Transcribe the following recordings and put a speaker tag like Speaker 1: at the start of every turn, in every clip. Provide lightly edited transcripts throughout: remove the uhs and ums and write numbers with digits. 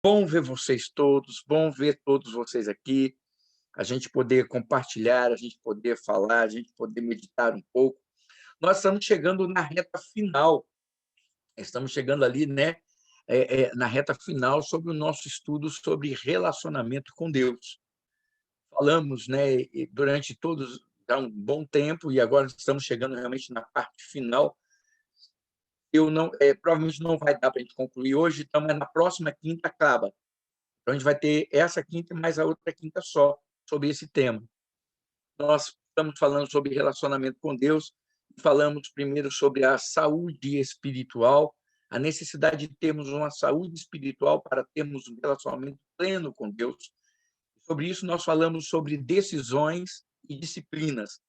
Speaker 1: Bom ver vocês todos, bom ver todos vocês aqui, a gente poder compartilhar, a gente poder falar, a gente poder meditar um pouco. Nós estamos chegando na reta final, estamos chegando ali, né, na reta final sobre o nosso estudo sobre relacionamento com Deus. Falamos, né, durante todos há um bom tempo e agora estamos chegando realmente na parte final. Eu não, provavelmente não vai dar para a gente concluir hoje, então, mas na próxima quinta acaba. Então, a gente vai ter essa quinta e mais a outra quinta só sobre esse tema. Nós estamos falando sobre relacionamento com Deus, falamos primeiro sobre a saúde espiritual, a necessidade de termos uma saúde espiritual para termos um relacionamento pleno com Deus. Sobre isso, nós falamos sobre decisões e disciplinas.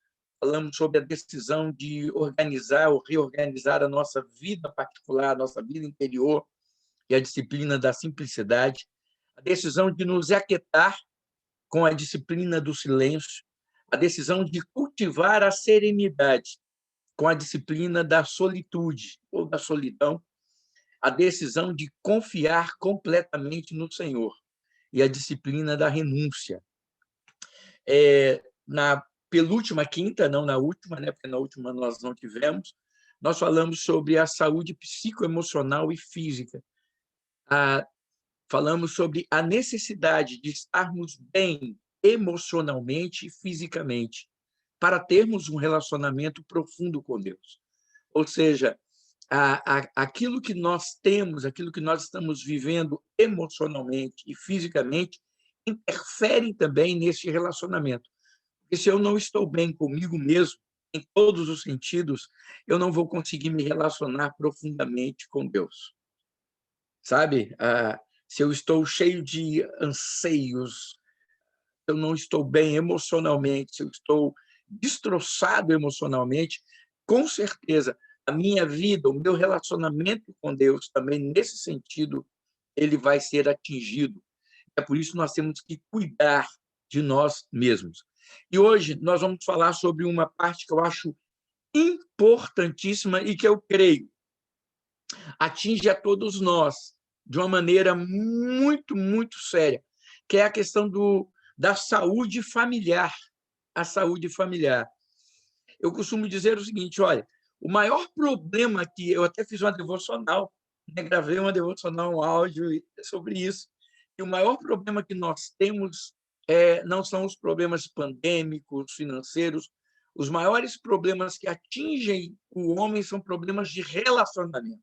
Speaker 1: Falamos sobre a decisão de organizar ou reorganizar a nossa vida particular, a nossa vida interior, e a disciplina da simplicidade, a decisão de nos aquietar com a disciplina do silêncio, a decisão de cultivar a serenidade com a disciplina da solitude ou da solidão, a decisão de confiar completamente no Senhor e a disciplina da renúncia. Na penúltima quinta, não na última, né, porque na última nós não tivemos, nós falamos sobre a saúde psicoemocional e física. Falamos sobre a necessidade de estarmos bem emocionalmente e fisicamente para termos um relacionamento profundo com Deus. Ou seja, aquilo que nós temos, aquilo que nós estamos vivendo emocionalmente e fisicamente, interfere também nesse relacionamento. Porque se eu não estou bem comigo mesmo, em todos os sentidos, eu não vou conseguir me relacionar profundamente com Deus. Sabe? Se eu estou cheio de anseios, se eu não estou bem emocionalmente, se eu estou destroçado emocionalmente, com certeza a minha vida, o meu relacionamento com Deus também, nesse sentido, ele vai ser atingido. É por isso que nós temos que cuidar de nós mesmos. E hoje nós vamos falar sobre uma parte que eu acho importantíssima e que eu creio atinge a todos nós de uma maneira muito, muito séria, que é a questão da saúde familiar. A saúde familiar. Eu costumo dizer o seguinte, olha, o maior problema que eu até fiz uma devocional, né, gravei uma devocional, um áudio sobre isso, e o maior problema que nós temos não são os problemas pandêmicos, financeiros, os maiores problemas que atingem o homem são problemas de relacionamento.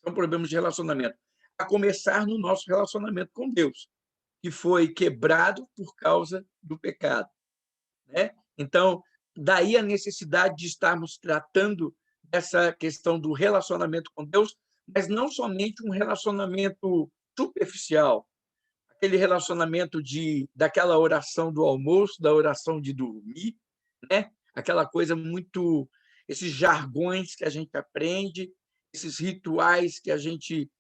Speaker 1: São problemas de relacionamento. A começar no nosso relacionamento com Deus, que foi quebrado por causa do pecado, né? Então, daí a necessidade de estarmos tratando dessa questão do relacionamento com Deus, mas não somente um relacionamento superficial, aquele relacionamento daquela oração do almoço, da oração de dormir, né? Aquela coisa muito, esses jargões que a gente aprende, esses rituais que a gente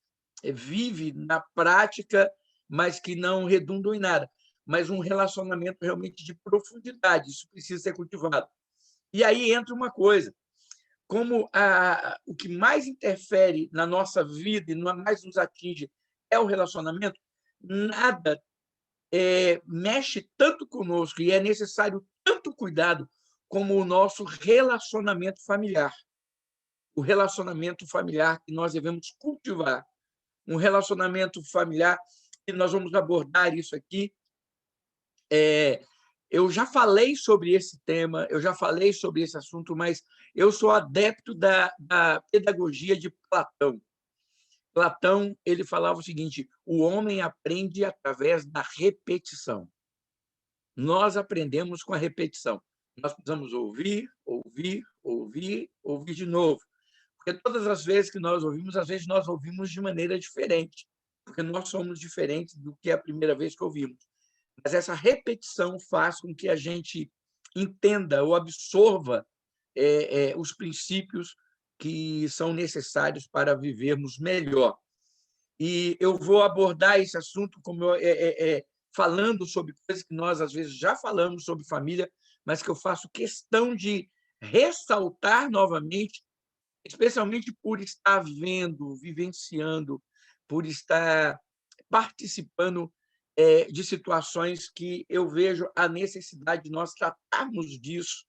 Speaker 1: vive na prática, mas que não redundam em nada. Mas um relacionamento realmente de profundidade, isso precisa ser cultivado. E aí entra uma coisa, como o que mais interfere na nossa vida e mais nos atinge é o relacionamento, nada mexe tanto conosco e é necessário tanto cuidado como o nosso relacionamento familiar. O relacionamento familiar que nós devemos cultivar. Um relacionamento familiar, e nós vamos abordar isso aqui. Eu já falei sobre esse tema, eu já falei sobre esse assunto, mas eu sou adepto da pedagogia de Platão. Platão ele falava o seguinte: o homem aprende através da repetição. Nós aprendemos com a repetição. Nós precisamos ouvir, ouvir, ouvir, ouvir de novo. Porque todas as vezes que nós ouvimos, às vezes nós ouvimos de maneira diferente, porque nós somos diferentes do que a primeira vez que ouvimos. Mas essa repetição faz com que a gente entenda ou absorva os princípios que são necessários para vivermos melhor. E eu vou abordar esse assunto falando sobre coisas que nós, às vezes, já falamos sobre família, mas que eu faço questão de ressaltar novamente, especialmente por estar vendo, vivenciando, por estar participando de situações que eu vejo a necessidade de nós tratarmos disso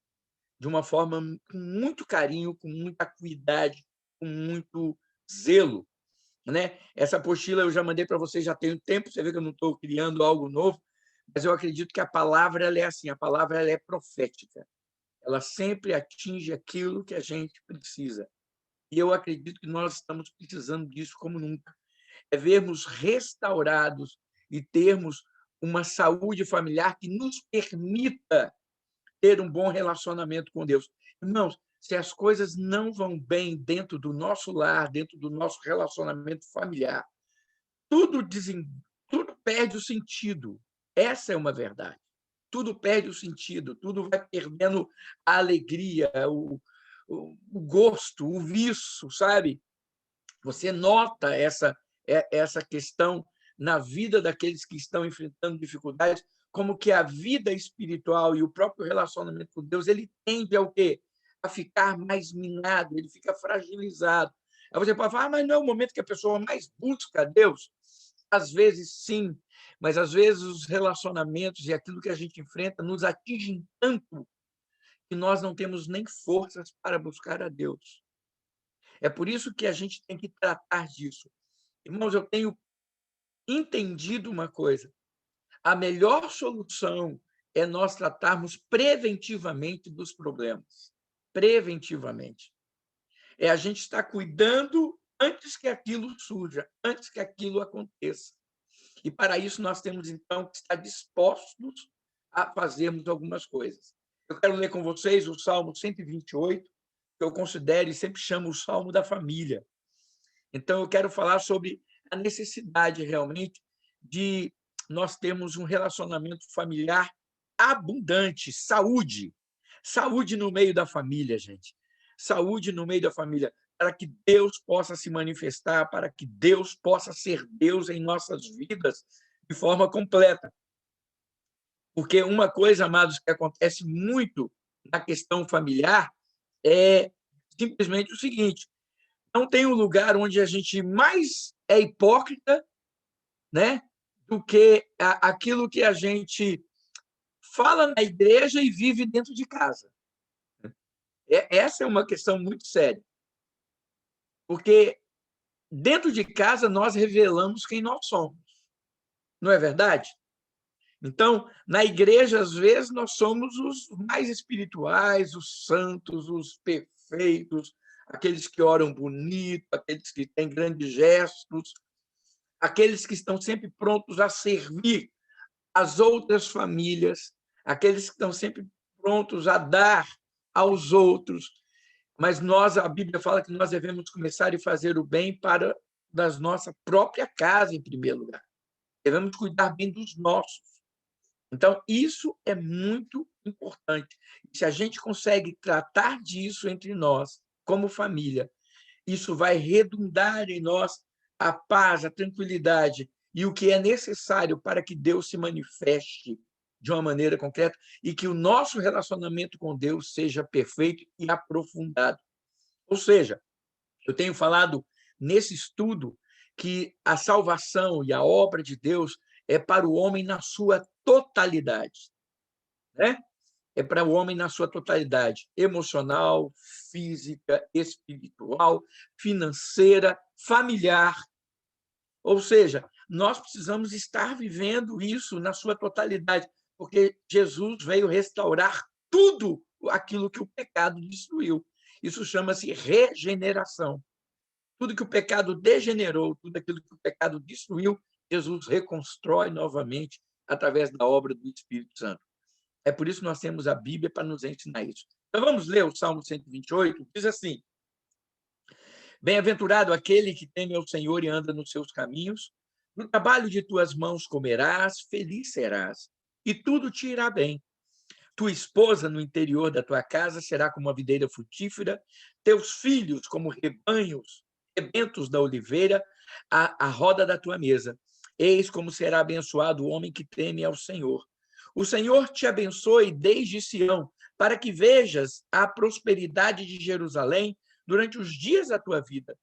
Speaker 1: de uma forma com muito carinho, com muita acuidade, com muito zelo, né? Essa apostila eu já mandei para vocês já tem um tempo, você vê que eu não estou criando algo novo, mas eu acredito que a palavra ela é assim, a palavra ela é profética. Ela sempre atinge aquilo que a gente precisa. E eu acredito que nós estamos precisando disso como nunca. É vermos restaurados e termos uma saúde familiar que nos permita ter um bom relacionamento com Deus. Irmãos, se as coisas não vão bem dentro do nosso lar, dentro do nosso relacionamento familiar, tudo, tudo perde o sentido. Essa é uma verdade. Tudo perde o sentido, tudo vai perdendo a alegria, o gosto, o viço, sabe? Você nota essa questão na vida daqueles que estão enfrentando dificuldades, como que a vida espiritual e o próprio relacionamento com Deus, ele tende ao quê? A ficar mais minado, ele fica fragilizado. Aí você pode falar, mas não é o momento que a pessoa mais busca a Deus? Às vezes, sim, mas às vezes os relacionamentos e aquilo que a gente enfrenta nos atingem tanto que nós não temos nem forças para buscar a Deus. É por isso que a gente tem que tratar disso. Irmãos, eu tenho entendido uma coisa: a melhor solução é nós tratarmos preventivamente dos problemas. Preventivamente. É a gente estar cuidando antes que aquilo surja, antes que aquilo aconteça. E para isso nós temos, então, que estar dispostos a fazermos algumas coisas. Eu quero ler com vocês o Salmo 128, que eu considero e sempre chamo o Salmo da família. Então, eu quero falar sobre a necessidade, realmente, de nós termos um relacionamento familiar abundante, saúde. Saúde no meio da família, gente. Saúde no meio da família, para que Deus possa se manifestar, para que Deus possa ser Deus em nossas vidas de forma completa. Porque uma coisa, amados, que acontece muito na questão familiar é simplesmente o seguinte: não tem um lugar onde a gente mais é hipócrita, né, do que aquilo que a gente fala na igreja e vive dentro de casa. Essa é uma questão muito séria, porque dentro de casa nós revelamos quem nós somos, não é verdade? Então, na igreja, às vezes, nós somos os mais espirituais, os santos, os perfeitos, aqueles que oram bonito, aqueles que têm grandes gestos, aqueles que estão sempre prontos a servir as outras famílias, aqueles que estão sempre prontos a dar aos outros. Mas nós, a Bíblia fala que nós devemos começar a fazer o bem para da nossa própria casa, em primeiro lugar. Devemos cuidar bem dos nossos. Então, isso é muito importante. Se a gente consegue tratar disso entre nós, como família, isso vai redundar em nós a paz, a tranquilidade e o que é necessário para que Deus se manifeste de uma maneira concreta e que o nosso relacionamento com Deus seja perfeito e aprofundado. Ou seja, eu tenho falado nesse estudo que a salvação e a obra de Deus é para o homem na sua totalidade, né? É para o homem na sua totalidade, emocional, física, espiritual, financeira, familiar. Ou seja, nós precisamos estar vivendo isso na sua totalidade, porque Jesus veio restaurar tudo aquilo que o pecado destruiu. Isso chama-se regeneração. Tudo que o pecado degenerou, tudo aquilo que o pecado destruiu, Jesus reconstrói novamente através da obra do Espírito Santo. É por isso que nós temos a Bíblia para nos ensinar isso. Então vamos ler o Salmo 128, diz assim: Bem-aventurado aquele que teme ao Senhor e anda nos seus caminhos. No trabalho de tuas mãos comerás, feliz serás, e tudo te irá bem. Tua esposa no interior da tua casa será como uma videira frutífera, teus filhos como rebentos da oliveira, à roda da tua mesa. Eis como será abençoado o homem que teme ao Senhor. O Senhor te abençoe desde Sião, para que vejas a prosperidade de Jerusalém durante os dias da tua vida.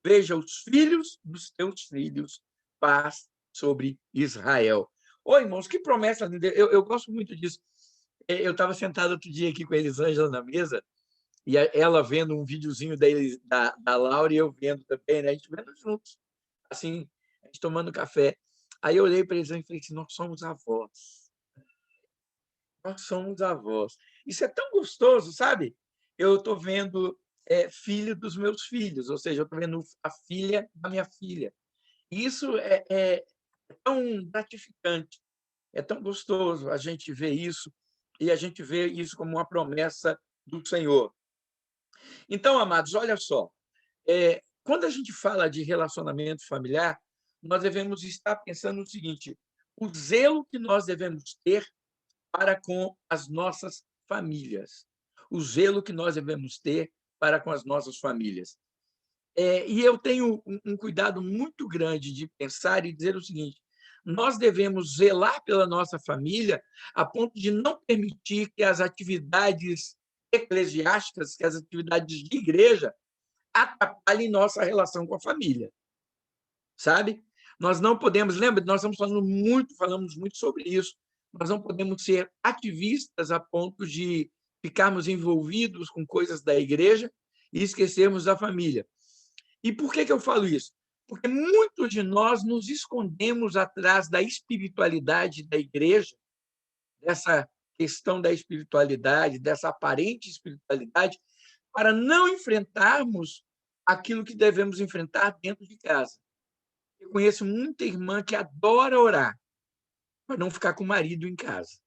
Speaker 1: Veja os filhos dos teus filhos, paz sobre Israel. Oi, irmãos, que promessa linda! Eu gosto muito disso. Eu estava sentado outro dia aqui com a Elisângela na mesa, e ela vendo um videozinho da Laura e eu vendo também, né? A gente vendo juntos, assim, a gente tomando café. Aí eu olhei para eles e falei assim, nós somos avós. Nós somos avós. Isso é tão gostoso, sabe? Eu estou vendo filho dos meus filhos, ou seja, eu estou vendo a filha da minha filha. Isso é tão gratificante, é tão gostoso a gente ver isso, e a gente vê isso como uma promessa do Senhor. Então, amados, olha só, quando a gente fala de relacionamento familiar, nós devemos estar pensando no seguinte: o zelo que nós devemos ter para com as nossas famílias. O zelo que nós devemos ter para com as nossas famílias. E eu tenho um cuidado muito grande de pensar e dizer o seguinte: nós devemos zelar pela nossa família a ponto de não permitir que as atividades eclesiásticas, que as atividades de igreja, atrapalhem nossa relação com a família, sabe? Nós não podemos, lembra, nós estamos falamos muito sobre isso. Nós não podemos ser ativistas a ponto de ficarmos envolvidos com coisas da igreja e esquecermos da família. E por que eu falo isso? Porque muitos de nós nos escondemos atrás da espiritualidade da igreja, dessa questão da espiritualidade, dessa aparente espiritualidade, para não enfrentarmos aquilo que devemos enfrentar dentro de casa. Eu conheço muita irmã que adora orar, para não ficar com o marido em casa,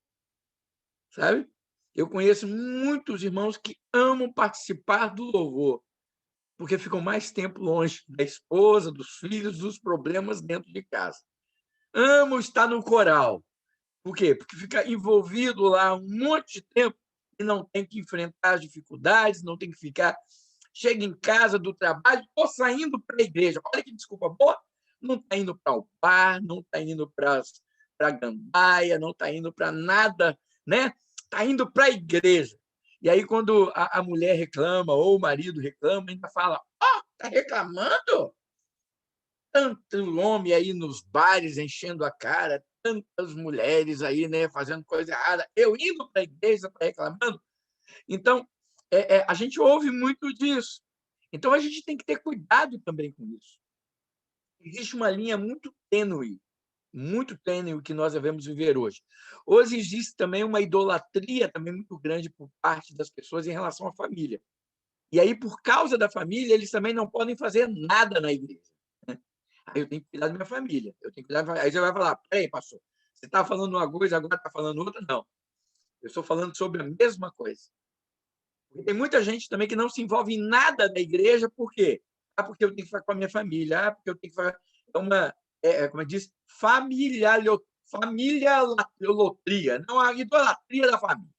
Speaker 1: sabe? Eu conheço muitos irmãos que amam participar do louvor, porque ficam mais tempo longe da esposa, dos filhos, dos problemas dentro de casa. Amam estar no coral. Por quê? Porque fica envolvido lá um monte de tempo e não tem que enfrentar as dificuldades, não tem que ficar. Chega em casa do trabalho, estou saindo para a igreja. Olha que desculpa boa. Não está indo para o bar, não está indo para a gandaia, não está indo para nada, né? Está indo para a igreja. E aí, quando a mulher reclama ou o marido reclama, ainda fala: está reclamando? Tanto homem aí nos bares enchendo a cara, tantas mulheres aí, né, fazendo coisa errada, eu indo para a igreja para reclamando. Então, a gente ouve muito disso. Então, a gente tem que ter cuidado também com isso. Existe uma linha muito tênue que nós devemos viver hoje. Hoje existe também uma idolatria também muito grande por parte das pessoas em relação à família. E aí, por causa da família, eles também não podem fazer nada na igreja. Aí eu tenho que cuidar da minha família. Eu tenho que cuidar. Aí você vai falar: peraí, pastor, você está falando uma coisa, agora está falando outra? Não. Eu estou falando sobre a mesma coisa. Porque tem muita gente também que não se envolve em nada da igreja, por quê? Porque eu tenho que ficar com a minha família, porque eu tenho que fazer. É uma, como eu disse, familialatria, não a idolatria da família.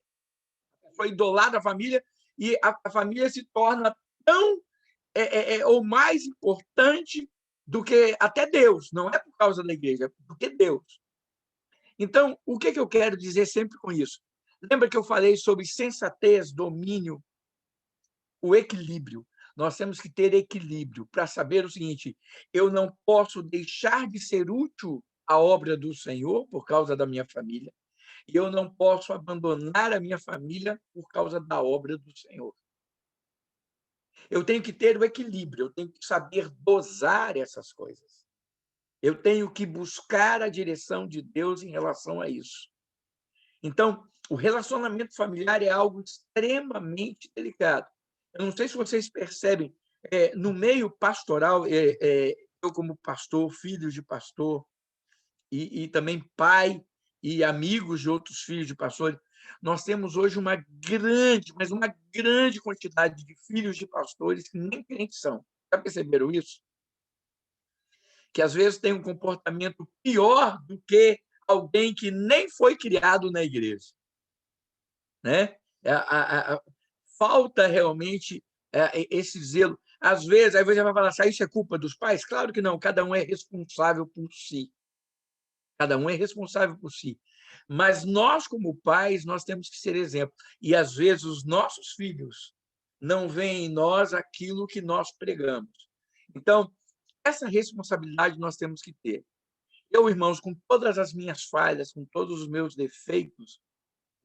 Speaker 1: A pessoa idolatra a família e a família se torna tão ou mais importante do que até Deus. Não é por causa da igreja, é porque Deus. Então, o que eu quero dizer sempre com isso? Lembra que eu falei sobre sensatez, domínio, o equilíbrio? Nós temos que ter equilíbrio para saber o seguinte: eu não posso deixar de ser útil à obra do Senhor por causa da minha família, e eu não posso abandonar a minha família por causa da obra do Senhor. Eu tenho que ter o equilíbrio, eu tenho que saber dosar essas coisas. Eu tenho que buscar a direção de Deus em relação a isso. Então, o relacionamento familiar é algo extremamente delicado. Eu não sei se vocês percebem, no meio pastoral, eu como pastor, filho de pastor, e também pai e amigos de outros filhos de pastores, nós temos hoje uma grande, mas uma grande quantidade de filhos de pastores que nem crentes são. Já perceberam isso? Que às vezes tem um comportamento pior do que alguém que nem foi criado na igreja, né? Falta realmente esse zelo. Às vezes, aí você vai falar, isso é culpa dos pais? Claro que não, cada um é responsável por si. Cada um é responsável por si. Mas nós, como pais, nós temos que ser exemplo. E, às vezes, os nossos filhos não veem em nós aquilo que nós pregamos. Então, essa responsabilidade nós temos que ter. Eu, irmãos, com todas as minhas falhas, com todos os meus defeitos,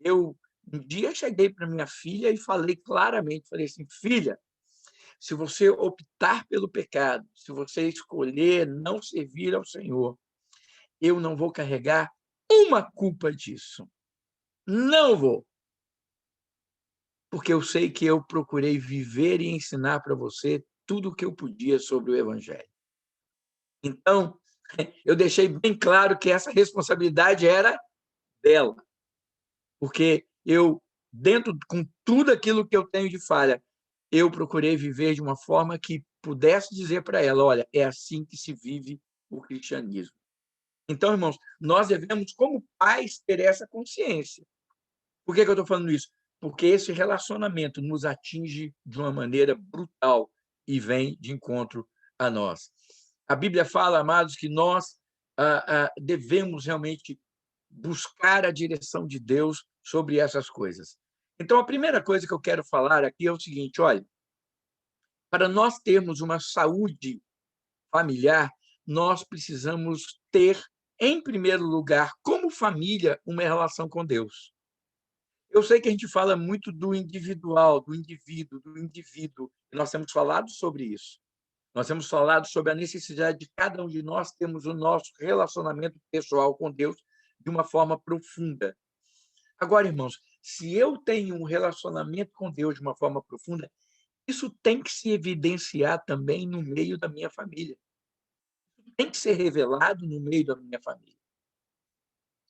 Speaker 1: eu um dia cheguei para minha filha e falei claramente, falei assim, filha, se você optar pelo pecado, se você escolher não servir ao Senhor, eu não vou carregar uma culpa disso. Não vou. Porque eu sei que eu procurei viver e ensinar para você tudo o que eu podia sobre o Evangelho. Então, eu deixei bem claro que essa responsabilidade era dela. Porque eu, dentro com tudo aquilo que eu tenho de falha, eu procurei viver de uma forma que pudesse dizer para ela, olha, é assim que se vive o cristianismo. Então, irmãos, nós devemos, como pais, ter essa consciência. Por que eu estou falando isso? Porque esse relacionamento nos atinge de uma maneira brutal e vem de encontro a nós. A Bíblia fala, amados, que nós devemos realmente buscar a direção de Deus sobre essas coisas. Então, a primeira coisa que eu quero falar aqui é o seguinte, olha, para nós termos uma saúde familiar, nós precisamos ter, em primeiro lugar, como família, uma relação com Deus. Eu sei que a gente fala muito do individual, do indivíduo, e nós temos falado sobre isso. Nós temos falado sobre a necessidade de cada um de nós termos o nosso relacionamento pessoal com Deus de uma forma profunda. Agora, irmãos, se eu tenho um relacionamento com Deus de uma forma profunda, isso tem que se evidenciar também no meio da minha família. Tem que ser revelado no meio da minha família.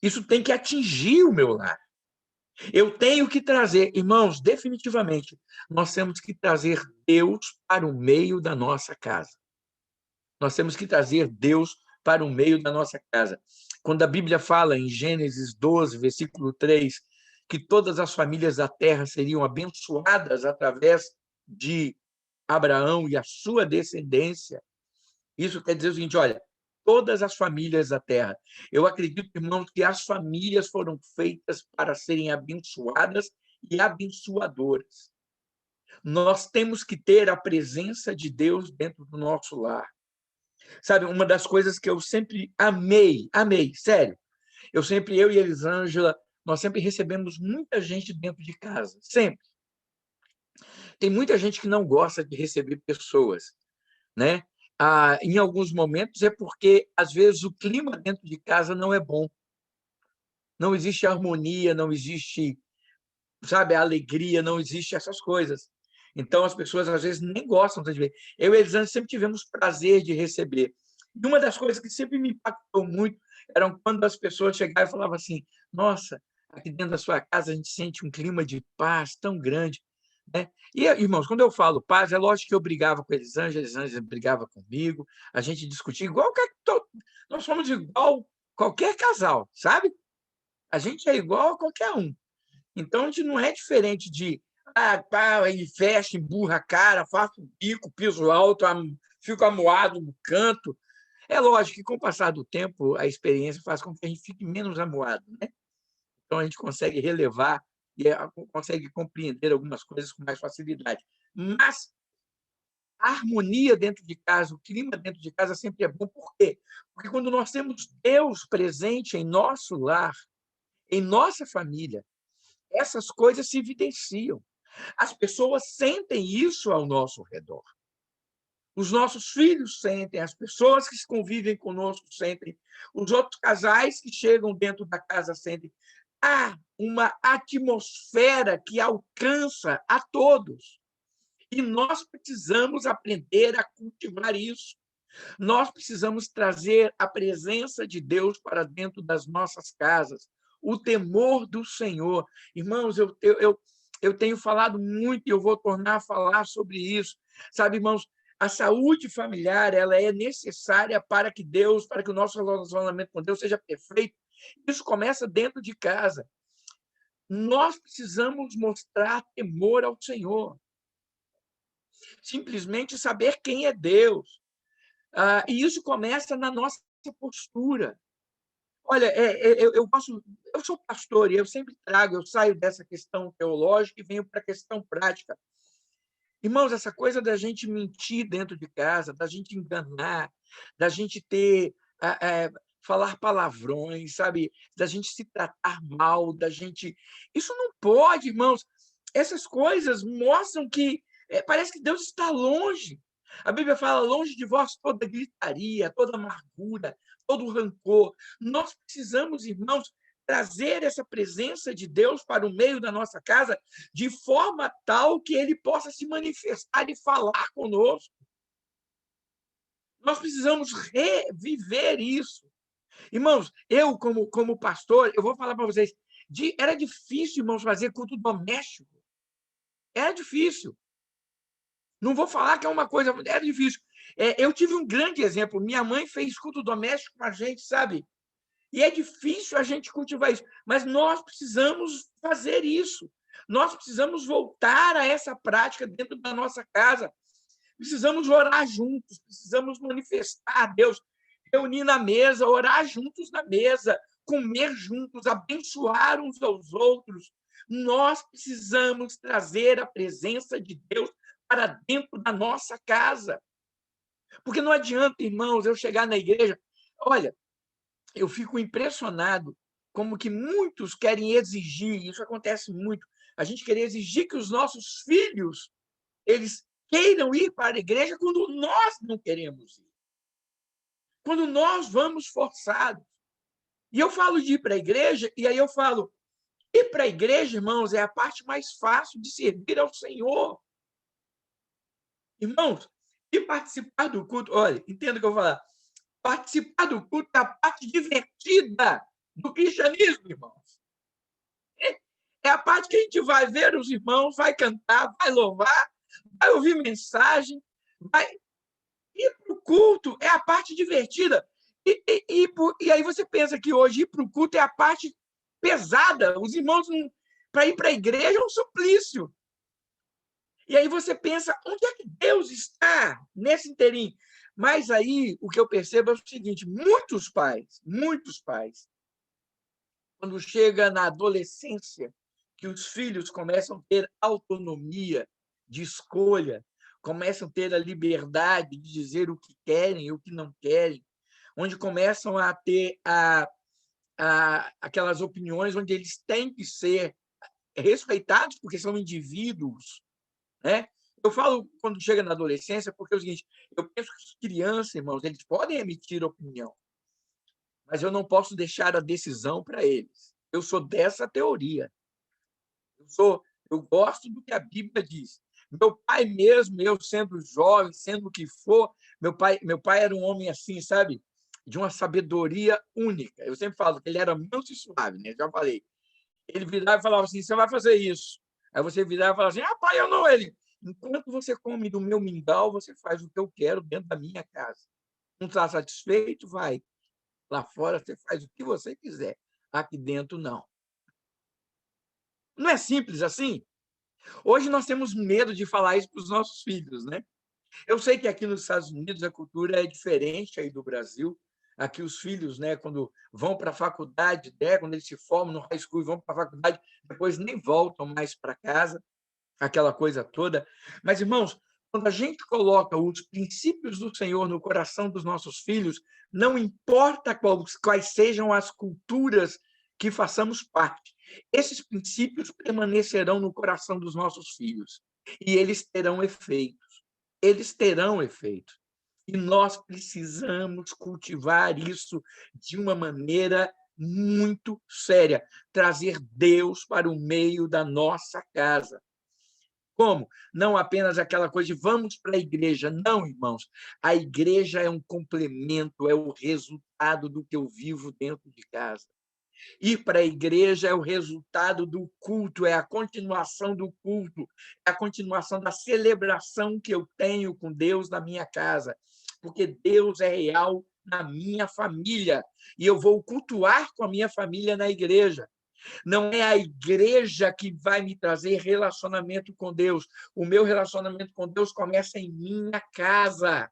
Speaker 1: Isso tem que atingir o meu lar. Eu tenho que trazer, irmãos, definitivamente, nós temos que trazer Deus para o meio da nossa casa. Nós temos que trazer Deus para o meio da nossa casa. Quando a Bíblia fala em Gênesis 12, versículo 3, que todas as famílias da terra seriam abençoadas através de Abraão e a sua descendência, isso quer dizer o seguinte, olha, todas as famílias da terra. Eu acredito, irmãos, que as famílias foram feitas para serem abençoadas e abençoadoras. Nós temos que ter a presença de Deus dentro do nosso lar. Sabe, uma das coisas que eu sempre amei, sério. Eu e a Elisângela, nós sempre recebemos muita gente dentro de casa, sempre. Tem muita gente que não gosta de receber pessoas, né? Em alguns momentos é porque, às vezes, o clima dentro de casa não é bom. Não existe harmonia, não existe, sabe, alegria, não existe essas coisas. Então, as pessoas, às vezes, nem gostam de ver. Eu e a Elisângela sempre tivemos prazer de receber. E uma das coisas que sempre me impactou muito eram quando as pessoas chegavam e falavam assim, nossa, aqui dentro da sua casa a gente sente um clima de paz tão grande. Né? E, irmãos, quando eu falo paz, é lógico que eu brigava com a Elisângela brigava comigo, a gente discutia igual que nós somos igual qualquer casal, sabe? A gente é igual a qualquer um. Então, a gente não é diferente de pá, ele fecha, emburra a cara, faço o bico, piso alto, fico amuado no canto. É lógico que, com o passar do tempo, a experiência faz com que a gente fique menos amuado, né? Então, a gente consegue relevar e consegue compreender algumas coisas com mais facilidade. Mas a harmonia dentro de casa, o clima dentro de casa sempre é bom. Por quê? Porque quando nós temos Deus presente em nosso lar, em nossa família, essas coisas se evidenciam. As pessoas sentem isso ao nosso redor. Os nossos filhos sentem, as pessoas que convivem conosco sentem, os outros casais que chegam dentro da casa sentem. Há uma atmosfera que alcança a todos. E nós precisamos aprender a cultivar isso. Nós precisamos trazer a presença de Deus para dentro das nossas casas, o temor do Senhor. Irmãos, eu tenho falado muito e eu vou tornar a falar sobre isso. Sabe, irmãos, a saúde familiar ela é necessária para que Deus, para que o nosso relacionamento com Deus seja perfeito. Isso começa dentro de casa. Nós precisamos mostrar temor ao Senhor. Simplesmente saber quem é Deus. E isso começa na nossa postura. Olha, eu sou pastor e eu sempre eu saio dessa questão teológica e venho para a questão prática. Irmãos, essa coisa da gente mentir dentro de casa, da gente enganar, da gente ter falar palavrões, sabe? Da gente se tratar mal, da gente. Isso não pode, irmãos. Essas coisas mostram que parece que Deus está longe. A Bíblia fala: longe de vós toda gritaria, toda amargura, todo rancor. Nós precisamos, irmãos, trazer essa presença de Deus para o meio da nossa casa de forma tal que ele possa se manifestar e falar conosco. Nós precisamos reviver isso. Irmãos, eu, como pastor, eu vou falar para vocês, era difícil, irmãos, fazer culto doméstico. Era difícil. Não vou falar que é uma coisa... Era difícil. Eu tive um grande exemplo. Minha mãe fez culto doméstico com a gente, sabe? E é difícil a gente cultivar isso. Mas nós precisamos fazer isso. Nós precisamos voltar a essa prática dentro da nossa casa. Precisamos orar juntos, precisamos manifestar a Deus, reunir na mesa, orar juntos na mesa, comer juntos, abençoar uns aos outros. Nós precisamos trazer a presença de Deus para dentro da nossa casa. Porque não adianta, irmãos, eu chegar na igreja... Olha, eu fico impressionado como que muitos querem exigir, isso acontece muito, a gente querer exigir que os nossos filhos eles queiram ir para a igreja quando nós não queremos ir. Quando nós vamos forçados. E eu falo de ir para a igreja, e aí eu falo, ir para a igreja, irmãos, é a parte mais fácil de servir ao Senhor. Irmãos, e participar do culto, olha, entenda o que eu vou falar, participar do culto é a parte divertida do cristianismo, irmãos. É a parte que a gente vai ver os irmãos, vai cantar, vai louvar, vai ouvir mensagem, vai... Ir para o culto é a parte divertida. E aí você pensa que hoje ir para o culto é a parte pesada. Os irmãos, para ir para a igreja, é um suplício. E aí você pensa, onde é que Deus está nesse inteirinho? Mas aí o que eu percebo é o seguinte, muitos pais, quando chega na adolescência, que os filhos começam a ter autonomia de escolha, começam a ter a liberdade de dizer o que querem e o que não querem, onde começam a ter aquelas opiniões onde eles têm que ser respeitados porque são indivíduos, né? Eu falo quando chega na adolescência porque é o seguinte, eu penso que as crianças, irmãos, eles podem emitir opinião, mas eu não posso deixar a decisão para eles. Eu sou dessa teoria. Eu gosto do que a Bíblia diz. Meu pai mesmo, eu sendo jovem, sendo o que for, meu pai era um homem assim, sabe? De uma sabedoria única. Eu sempre falo que ele era manso e suave, né? Já falei. Ele virava e falava assim, você vai fazer isso. Aí você virava e falava assim, pai, eu não. Ele, enquanto você come do meu mingau, você faz o que eu quero dentro da minha casa. Não está satisfeito? Vai. Lá fora você faz o que você quiser. Aqui dentro, não. Não é simples assim? Hoje nós temos medo de falar isso para os nossos filhos, né? Eu sei que aqui nos Estados Unidos a cultura é diferente aí do Brasil. Aqui os filhos, né, quando vão para a faculdade, né, quando eles se formam no high school, vão para a faculdade, depois nem voltam mais para casa, aquela coisa toda. Mas, irmãos, quando a gente coloca os princípios do Senhor no coração dos nossos filhos, não importa quais sejam as culturas que façamos parte, esses princípios permanecerão no coração dos nossos filhos e eles terão efeitos. Eles terão efeitos. E nós precisamos cultivar isso de uma maneira muito séria, trazer Deus para o meio da nossa casa. Como? Não apenas aquela coisa de vamos para a igreja. Não, irmãos. A igreja é um complemento, é o resultado do que eu vivo dentro de casa. Ir para a igreja é o resultado do culto, é a continuação do culto, é a continuação da celebração que eu tenho com Deus na minha casa, porque Deus é real na minha família e eu vou cultuar com a minha família na igreja. Não é a igreja que vai me trazer relacionamento com Deus. O meu relacionamento com Deus começa em minha casa.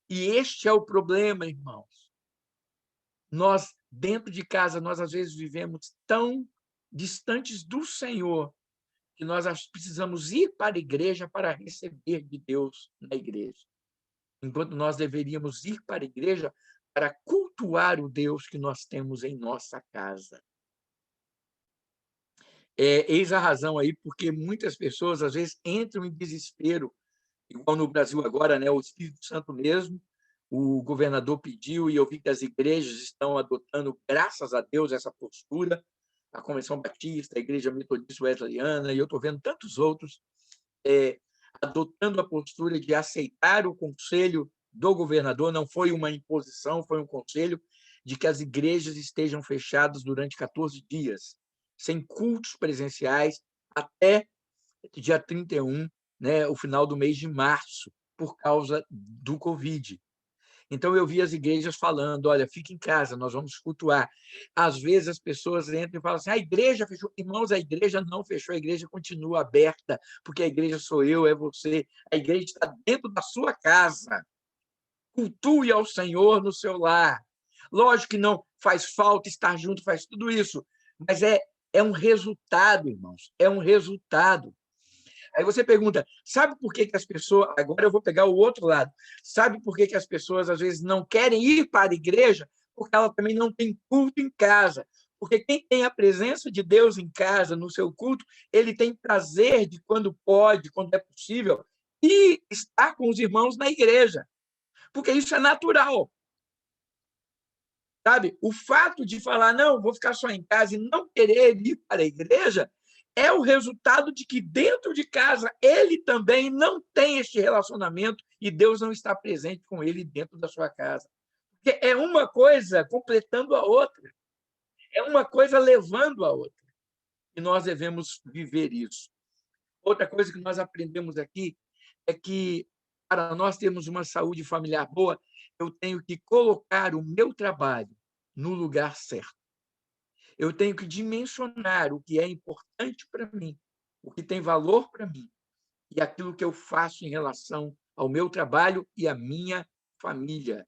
Speaker 1: E este é o problema, irmãos. Nós, dentro de casa, nós às vezes vivemos tão distantes do Senhor que nós precisamos ir para a igreja para receber de Deus na igreja. Enquanto nós deveríamos ir para a igreja para cultuar o Deus que nós temos em nossa casa. Eis a razão aí, porque muitas pessoas, às vezes, entram em desespero, igual no Brasil agora, né? O Espírito Santo mesmo, o governador pediu, e eu vi que as igrejas estão adotando, graças a Deus, essa postura, a Convenção Batista, a Igreja Metodista Wesleyana, e eu estou vendo tantos outros, adotando a postura de aceitar o conselho do governador, não foi uma imposição, foi um conselho de que as igrejas estejam fechadas durante 14 dias, sem cultos presenciais, até dia 31, né, o final do mês de março, por causa do Covid. Então, eu vi as igrejas falando, olha, fique em casa, nós vamos cultuar. Às vezes, as pessoas entram e falam assim, a igreja fechou. Irmãos, a igreja não fechou, a igreja continua aberta, porque a igreja sou eu, é você. A igreja está dentro da sua casa. Cultue ao Senhor no seu lar. Lógico que não faz falta estar junto, faz tudo isso, mas é um resultado, irmãos, é um resultado. Aí você pergunta, sabe por que as pessoas... Agora eu vou pegar o outro lado. Sabe por que as pessoas, às vezes, não querem ir para a igreja? Porque ela também não tem culto em casa. Porque quem tem a presença de Deus em casa, no seu culto, ele tem prazer de, quando pode, quando é possível, e estar com os irmãos na igreja. Porque isso é natural. Sabe? O fato de falar, não, vou ficar só em casa e não querer ir para a igreja, é o resultado de que dentro de casa ele também não tem este relacionamento e Deus não está presente com ele dentro da sua casa. Porque é uma coisa completando a outra, é uma coisa levando a outra. E nós devemos viver isso. Outra coisa que nós aprendemos aqui é que, para nós termos uma saúde familiar boa, eu tenho que colocar o meu trabalho no lugar certo. Eu tenho que dimensionar o que é importante para mim, o que tem valor para mim, e aquilo que eu faço em relação ao meu trabalho e à minha família.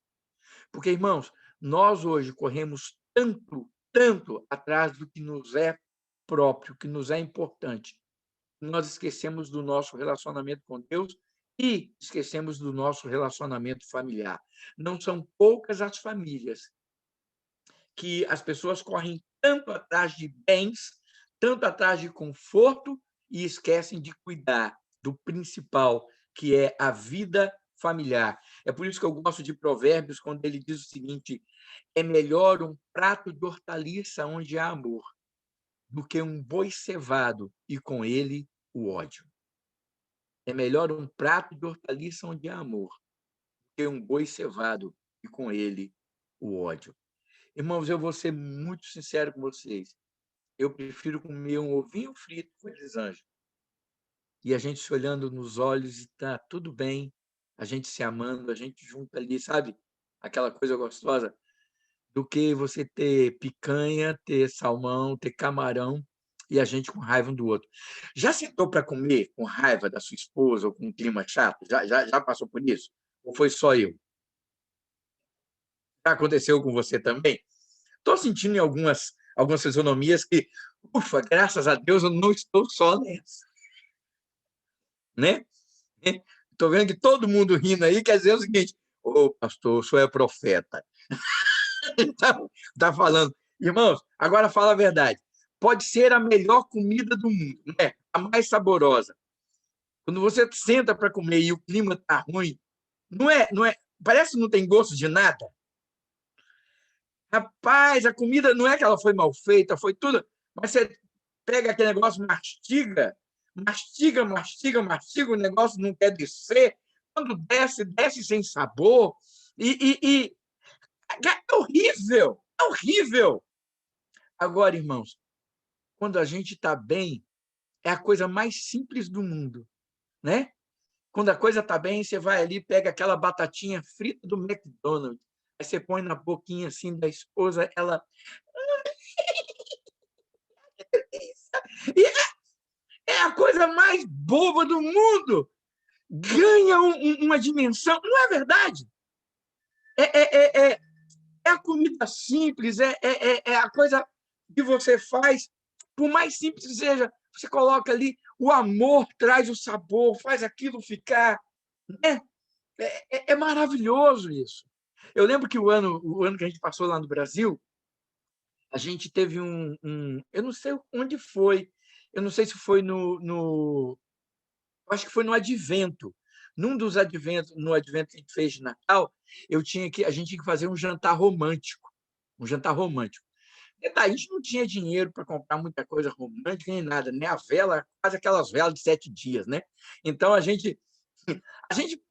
Speaker 1: Porque, irmãos, nós hoje corremos tanto atrás do que nos é próprio, que nos é importante. Nós esquecemos do nosso relacionamento com Deus e esquecemos do nosso relacionamento familiar. Não são poucas as famílias que as pessoas correm tanto atrás de bens, tanto atrás de conforto, e esquecem de cuidar do principal, que é a vida familiar. É por isso que eu gosto de Provérbios, quando ele diz o seguinte: é melhor um prato de hortaliça onde há amor, do que um boi cevado e com ele o ódio. É melhor um prato de hortaliça onde há amor, do que um boi cevado e com ele o ódio. Irmãos, eu vou ser muito sincero com vocês. Eu prefiro comer um ovinho frito com Elisângela e a gente se olhando nos olhos e tá tudo bem, a gente se amando, a gente junto ali, sabe? Aquela coisa gostosa, do que você ter picanha, ter salmão, ter camarão e a gente com raiva um do outro. Já sentou para comer com raiva da sua esposa ou com um clima chato? Já passou por isso? Ou foi só eu? Já aconteceu com você também? Estou sentindo em algumas fisionomias que, ufa, graças a Deus, eu não estou só nessa. Né? Estou vendo que todo mundo rindo aí, quer dizer o seguinte: ô, pastor, o senhor é profeta. Está falando. Irmãos, agora fala a verdade. Pode ser a melhor comida do mundo, né? A mais saborosa. Quando você senta para comer e o clima está ruim, não é, parece que não tem gosto de nada. Rapaz, a comida não é que ela foi mal feita, foi tudo, mas você pega aquele negócio, mastiga, o negócio não quer descer, quando desce sem sabor, e é horrível, é horrível. Agora, irmãos, quando a gente está bem, é a coisa mais simples do mundo, né? Quando a coisa está bem, você vai ali, pega aquela batatinha frita do McDonald's, aí você põe na boquinha assim da esposa, ela... E é a coisa mais boba do mundo. Ganha uma dimensão, não é verdade? É a comida simples, é a coisa que você faz, por mais simples que seja, você coloca ali, o amor traz o sabor, faz aquilo ficar... Né? É maravilhoso isso. Eu lembro que o ano que a gente passou lá no Brasil, a gente teve eu não sei onde foi, eu não sei se foi acho que foi no Advento. Num dos adventos, no advento que a gente fez de Natal, a gente tinha que fazer um jantar romântico. Um jantar romântico. Detalhe, a gente não tinha dinheiro para comprar muita coisa romântica nem nada, né? A vela, quase aquelas velas de 7 dias, né? Então a gente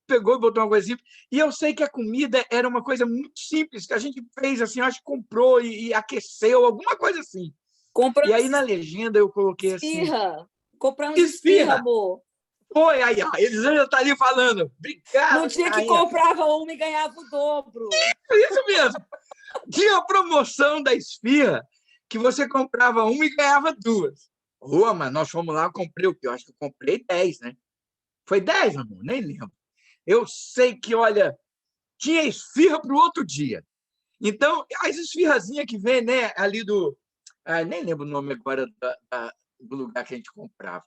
Speaker 1: pegou e botou uma coisa simples. E eu sei que a comida era uma coisa muito simples, que a gente fez assim, acho que comprou e aqueceu, alguma coisa assim. E aí
Speaker 2: Compramos
Speaker 1: na legenda eu coloquei assim:
Speaker 2: esfirra. Compramos esfirra,
Speaker 1: esfirra!
Speaker 2: amor.
Speaker 1: Foi, aí, ó, Elisângela está ali falando.
Speaker 2: Não
Speaker 1: Obrigado, minha
Speaker 2: tinha que
Speaker 1: rainha.
Speaker 2: comprava uma e ganhava o dobro.
Speaker 1: Isso mesmo. Tinha a promoção da esfirra que você comprava uma e ganhava duas. Rua, mas nós fomos lá, eu comprei o quê? Eu acho que eu comprei 10, né? Foi 10, amor? Nem lembro. Eu sei que, olha, tinha esfirra para o outro dia. Então, as esfirrazinhas que vem, né, ali do. Nem lembro o nome agora do lugar que a gente comprava.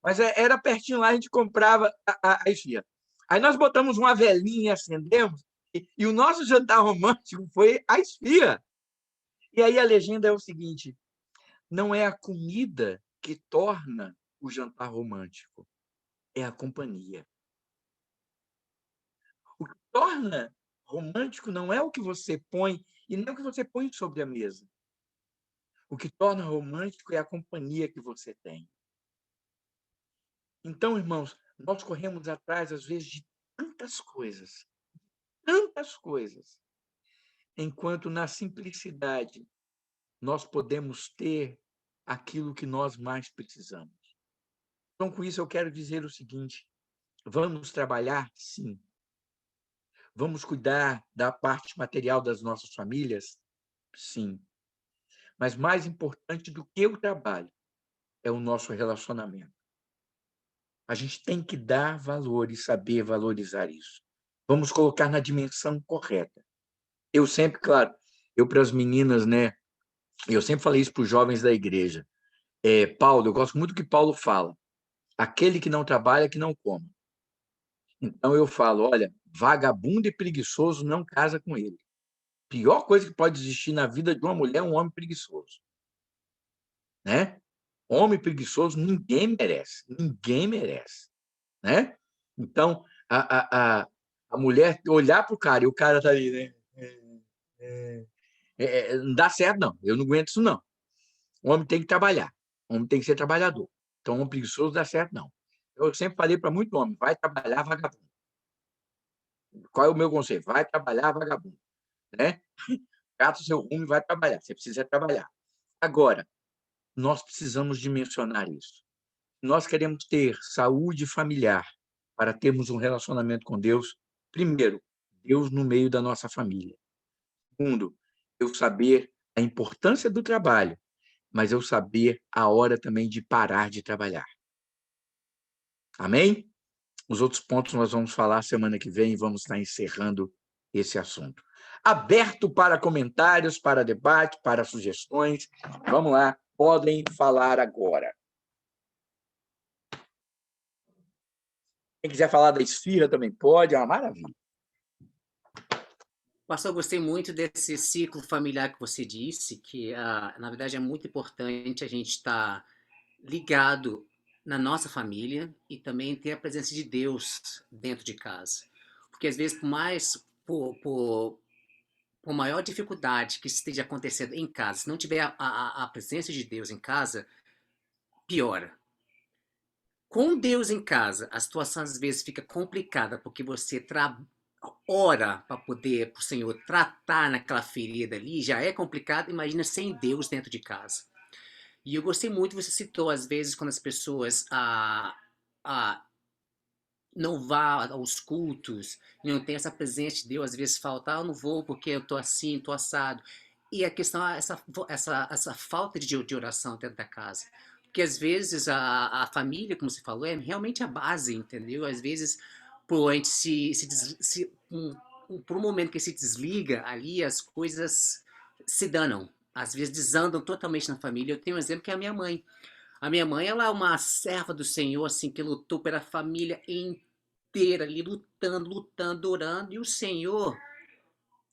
Speaker 1: Mas era pertinho lá, a gente comprava a esfirra. Aí nós botamos uma velhinha, acendemos, e o nosso jantar romântico foi a esfirra. E aí a legenda é o seguinte: não é a comida que torna o jantar romântico, é a companhia. O que torna romântico não é o que você põe e nem o que você põe sobre a mesa. O que torna romântico é a companhia que você tem. Então, irmãos, nós corremos atrás, às vezes, de tantas coisas, enquanto na simplicidade nós podemos ter aquilo que nós mais precisamos. Então, com isso, eu quero dizer o seguinte: vamos trabalhar, sim. Vamos cuidar da parte material das nossas famílias, sim. Mas mais importante do que o trabalho é o nosso relacionamento. A gente tem que dar valor e saber valorizar isso. Vamos colocar na dimensão correta. Eu sempre, claro, eu para as meninas, né? Eu sempre falei isso para os jovens da igreja. Paulo, eu gosto muito do que Paulo fala. Aquele que não trabalha, que não coma. Então eu falo, olha, vagabundo e preguiçoso não casa com ele. Pior coisa que pode existir na vida de uma mulher é um homem preguiçoso, né? Homem preguiçoso ninguém merece, né? Então a mulher olhar para o cara e o cara tá ali, né? Não dá certo, não. Eu não aguento isso, não. O homem tem que trabalhar. O homem tem que ser trabalhador. Então, homem preguiçoso dá certo, não. Eu sempre falei para muito homem, vai trabalhar, vagabundo. Qual é o meu conselho? Vai trabalhar, vagabundo, né? Cata o seu rumo e vai trabalhar. Você precisa trabalhar. Agora, nós precisamos dimensionar isso. Nós queremos ter saúde familiar para termos um relacionamento com Deus. Primeiro, Deus no meio da nossa família. Segundo, eu saber a importância do trabalho, mas eu saber a hora também de parar de trabalhar. Amém? Os outros pontos nós vamos falar semana que vem e vamos estar encerrando esse assunto. Aberto para comentários, para debate, para sugestões. Vamos lá, podem falar agora. Quem quiser falar da esfirra também pode, é uma maravilha.
Speaker 3: Pastor, eu gostei muito desse ciclo familiar que você disse, que na verdade é muito importante a gente estar ligado na nossa família e também ter a presença de Deus dentro de casa. Porque às vezes, por maior dificuldade que esteja acontecendo em casa, se não tiver a presença de Deus em casa, piora. Com Deus em casa, a situação às vezes fica complicada porque você ora para poder o Senhor tratar naquela ferida ali, já é complicado, imagina sem Deus dentro de casa. E eu gostei muito, você citou às vezes quando as pessoas não vá aos cultos, não tem essa presença de Deus, às vezes falta, eu não vou porque eu tô assim, tô assado. E a questão é essa falta de oração dentro da casa. Porque às vezes a família, como você falou, é realmente a base, entendeu? Às vezes, por a gente por um momento que se desliga ali, as coisas se danam. Às vezes desandam totalmente na família. Eu tenho um exemplo que é a minha mãe. A minha mãe, ela é uma serva do Senhor, assim, que lutou pela família inteira ali, lutando, orando, e o Senhor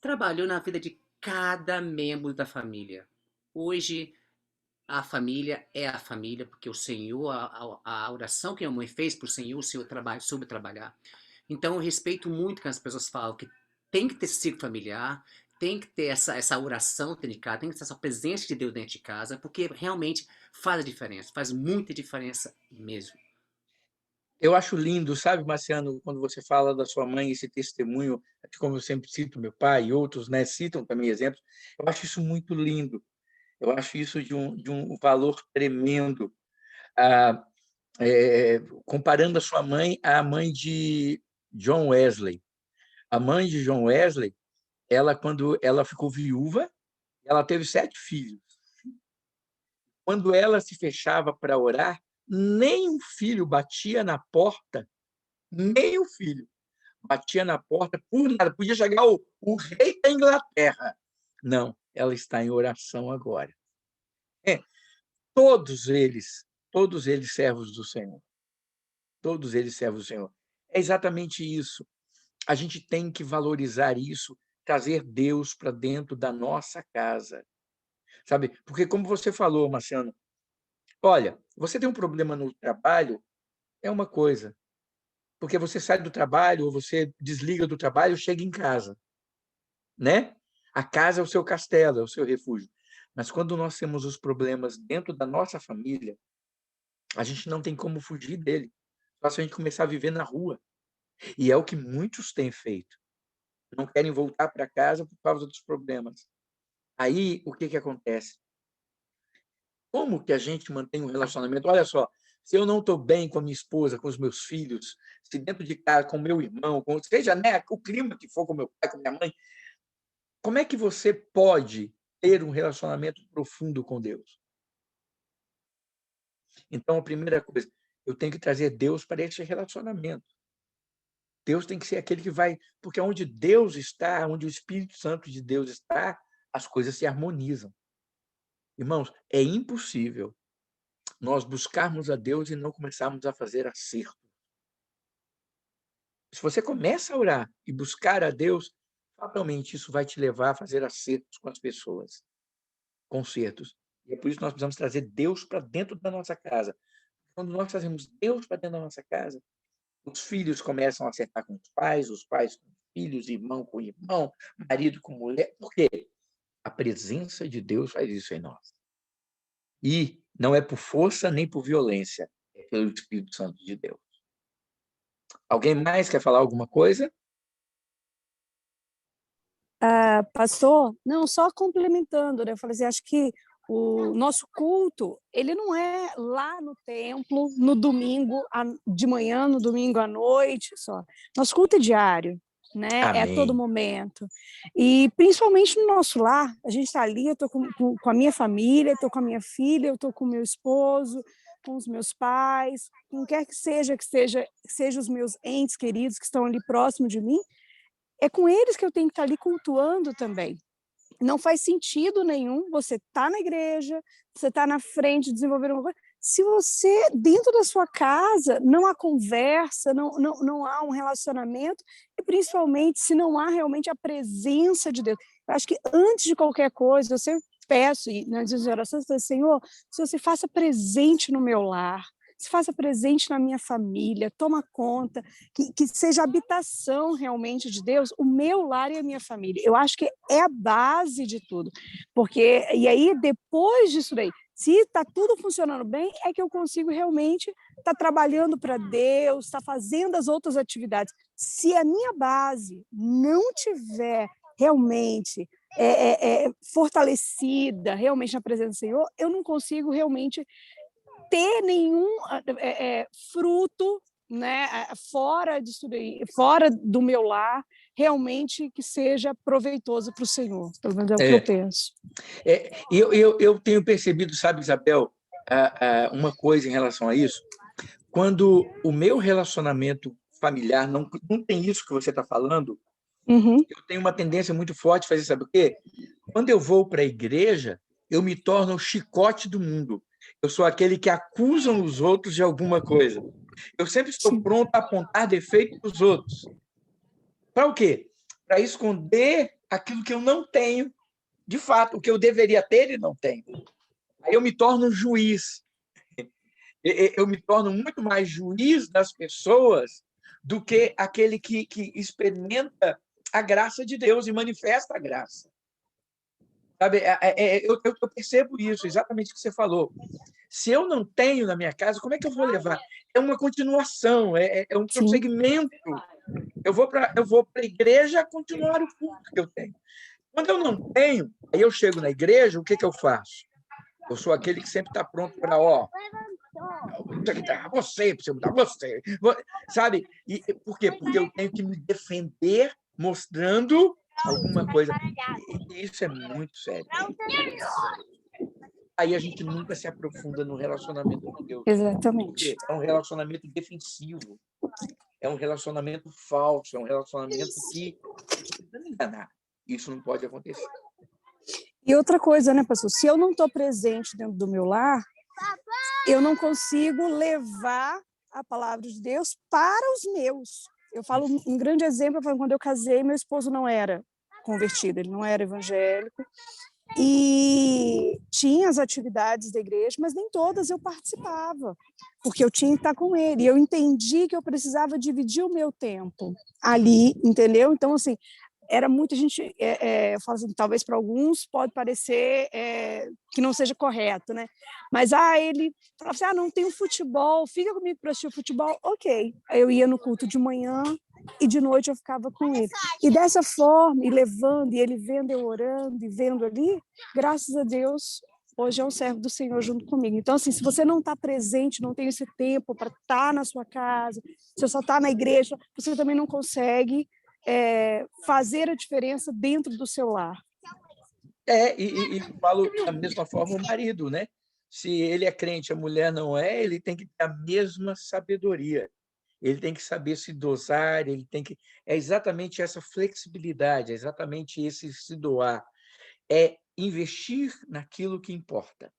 Speaker 3: trabalhou na vida de cada membro da família. Hoje, a família é a família, porque o Senhor, a oração que a mãe fez para o Senhor trabalho, soube trabalhar. Então, eu respeito muito que as pessoas falam que tem que ter ciclo familiar, tem que ter essa oração dentro de casa, tem que ter essa presença de Deus dentro de casa, porque realmente faz a diferença, faz muita diferença mesmo.
Speaker 1: Eu acho lindo, sabe, Marciano, quando você fala da sua mãe, esse testemunho, como eu sempre cito meu pai e outros, né, citam também exemplos, eu acho isso muito lindo. Eu acho isso de um valor tremendo. Ah, comparando a sua mãe à mãe de John Wesley. A mãe de John Wesley, quando ela ficou viúva, ela teve 7 filhos. Quando ela se fechava para orar, nem um filho batia na porta, nem o filho batia na porta por nada. Podia chegar o rei da Inglaterra. Não, ela está em oração agora. Todos eles servos do Senhor. Todos eles servos do Senhor. É exatamente isso. A gente tem que valorizar isso, trazer Deus para dentro da nossa casa. Sabe? Porque, como você falou, Marciano, olha, você tem um problema no trabalho, é uma coisa. Porque você sai do trabalho, ou você desliga do trabalho, chega em casa. Né? A casa é o seu castelo, é o seu refúgio. Mas quando nós temos os problemas dentro da nossa família, a gente não tem como fugir dele. Só se a gente começar a viver na rua. E é o que muitos têm feito. Não querem voltar para casa por causa dos problemas. Aí, o que acontece? Como que a gente mantém um relacionamento? Olha só, se eu não estou bem com a minha esposa, com os meus filhos, se dentro de casa, com o meu irmão, seja, né, o clima que for, com meu pai, com minha mãe, como é que você pode ter um relacionamento profundo com Deus? Então, a primeira coisa, eu tenho que trazer Deus para esse relacionamento. Deus tem que ser aquele que vai... Porque onde Deus está, onde o Espírito Santo de Deus está, as coisas se harmonizam. Irmãos, é impossível nós buscarmos a Deus e não começarmos a fazer acerto. Se você começa a orar e buscar a Deus, fatalmente isso vai te levar a fazer acertos com as pessoas. Concertos. E é por isso que nós precisamos trazer Deus para dentro da nossa casa. Quando nós trazemos Deus para dentro da nossa casa, os filhos começam a acertar com os pais com os filhos, irmão com irmão, marido com mulher. Por quê? A presença de Deus faz isso em nós. E não é por força nem por violência, é pelo Espírito Santo de Deus. Alguém mais quer falar alguma coisa?
Speaker 2: Pastor, não, só complementando, né? Eu falei assim, acho que o nosso culto, ele não é lá no templo, no domingo de manhã, no domingo à noite só. Nosso culto é diário, né? É a todo
Speaker 1: Amém.
Speaker 2: momento. E principalmente no nosso lar, a gente está ali, eu estou com a minha família, estou com a minha filha, eu estou com o meu esposo, com os meus pais, quem quer que seja os meus entes queridos que estão ali próximo de mim, é com eles que eu tenho que estar ali cultuando também. Não faz sentido nenhum você estar na igreja, você estar na frente desenvolvendo uma coisa, se você, dentro da sua casa, não há conversa, não há um relacionamento, e principalmente se não há realmente a presença de Deus. Eu acho que antes de qualquer coisa, eu sempre peço, e nas orações, eu falo, Senhor, se você faça presente no meu lar, se faça presente na minha família, toma conta, que seja a habitação realmente de Deus, o meu lar e a minha família. Eu acho que é a base de tudo. Porque, e aí, depois disso daí, se está tudo funcionando bem, é que eu consigo realmente estar trabalhando para Deus, estar fazendo as outras atividades. Se a minha base não tiver realmente fortalecida, realmente na presença do Senhor, eu não consigo realmente ter nenhum fruto, né, fora disso daí, fora do meu lar, realmente que seja proveitoso para o Senhor. Pelo menos é o que eu penso.
Speaker 1: Eu tenho percebido, sabe, Isabel, uma coisa em relação a isso. Quando o meu relacionamento familiar não tem isso que você está falando, eu tenho uma tendência muito forte de fazer, sabe o quê? Quando eu vou para a igreja, eu me torno o chicote do mundo. Eu sou aquele que acusa os outros de alguma coisa. Eu sempre estou pronto a apontar defeitos dos outros. Para o quê? Para esconder aquilo que eu não tenho, de fato, o que eu deveria ter e não tenho. Aí eu me torno um juiz. Eu me torno muito mais juiz das pessoas do que aquele que experimenta a graça de Deus e manifesta a graça. Sabe? Eu percebo isso, exatamente o que você falou. Se eu não tenho na minha casa, como é que eu vou levar? É uma continuação, é um
Speaker 2: Sim.
Speaker 1: prosseguimento. Eu vou para a igreja continuar o culto que eu tenho. Quando eu não tenho, aí eu chego na igreja, o que eu faço? Eu sou aquele que sempre está pronto para, você, sabe? Por quê? Porque eu tenho que me defender mostrando alguma coisa. E isso é muito sério. Aí a gente nunca se aprofunda no relacionamento com Deus.
Speaker 2: Exatamente.
Speaker 1: É um relacionamento defensivo. É um relacionamento falso. É um relacionamento que precisa me enganar. Isso não pode acontecer.
Speaker 2: E outra coisa, né, pastor? Se eu não estou presente dentro do meu lar, eu não consigo levar a palavra de Deus para os meus. Eu falo um grande exemplo, quando eu casei, meu esposo não era convertido, ele não era evangélico, e tinha as atividades da igreja, mas nem todas eu participava, porque eu tinha que estar com ele. E eu entendi que eu precisava dividir o meu tempo ali, entendeu? Então, assim, era muita gente, eu falo assim, talvez para alguns pode parecer que não seja correto, né? Mas ele falava assim, não tem um futebol, fica comigo para assistir o futebol, ok. Aí eu ia no culto de manhã e de noite eu ficava com ele. E dessa forma, e levando, e ele vendo eu orando, e vendo ali, graças a Deus, hoje é um servo do Senhor junto comigo. Então, assim, se você não está presente, não tem esse tempo para estar na sua casa, se você só está na igreja, você também não consegue fazer a diferença dentro do seu lar.
Speaker 1: E falo da mesma forma o marido, né? Se ele é crente, a mulher não é, ele tem que ter a mesma sabedoria. Ele tem que saber se dosar, ele tem que... É exatamente essa flexibilidade, é exatamente esse se doar. É investir naquilo que importa.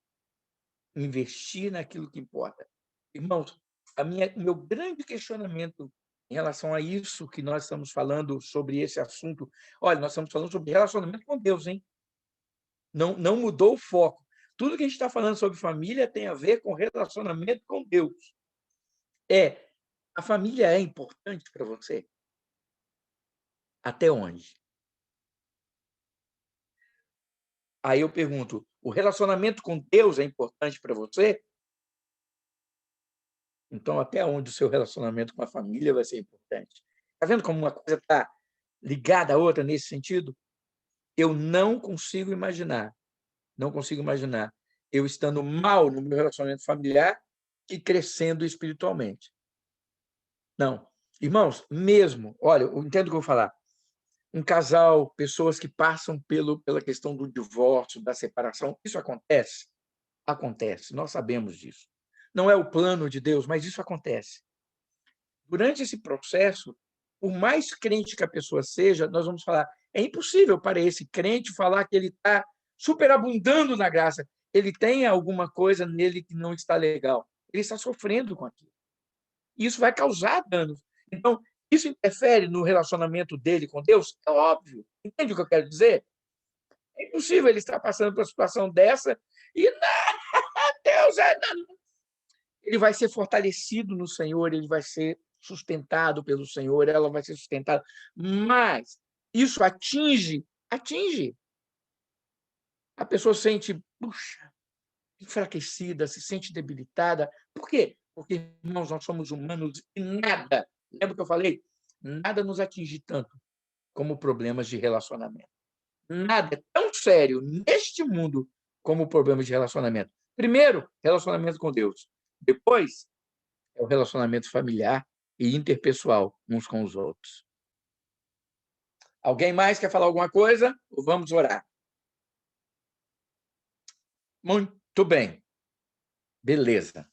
Speaker 1: Investir naquilo que importa. Irmãos, o meu grande questionamento em relação a isso que nós estamos falando sobre esse assunto, olha, nós estamos falando sobre relacionamento com Deus, hein? Não mudou o foco. Tudo que a gente está falando sobre família tem a ver com relacionamento com Deus. A família é importante para você? Até onde? Aí eu pergunto, o relacionamento com Deus é importante para você? Então, até onde o seu relacionamento com a família vai ser importante? Está vendo como uma coisa está ligada à outra nesse sentido? Eu não consigo imaginar eu estando mal no meu relacionamento familiar e crescendo espiritualmente. Não. Irmãos, mesmo, olha, eu entendo o que eu vou falar. Um casal, pessoas que passam pela questão do divórcio, da separação, isso acontece? Acontece, nós sabemos disso. Não é o plano de Deus, mas isso acontece. Durante esse processo, por mais crente que a pessoa seja, nós vamos falar, é impossível para esse crente falar que ele está superabundando na graça. Ele tem alguma coisa nele que não está legal. Ele está sofrendo com aquilo. Isso vai causar danos. Então, isso interfere no relacionamento dele com Deus? É óbvio. Entende o que eu quero dizer? É impossível ele estar passando por uma situação dessa e Deus ele vai ser fortalecido no Senhor, ele vai ser sustentado pelo Senhor, ela vai ser sustentada. Mas isso atinge. A pessoa sente, puxa, enfraquecida, se sente debilitada. Por quê? Porque, irmãos, nós somos humanos e nada, lembra que eu falei? Nada nos atinge tanto como problemas de relacionamento. Nada é tão sério neste mundo como problemas de relacionamento. Primeiro, relacionamento com Deus. Depois, é o relacionamento familiar e interpessoal uns com os outros. Alguém mais quer falar alguma coisa? Ou vamos orar? Muito bem. Beleza.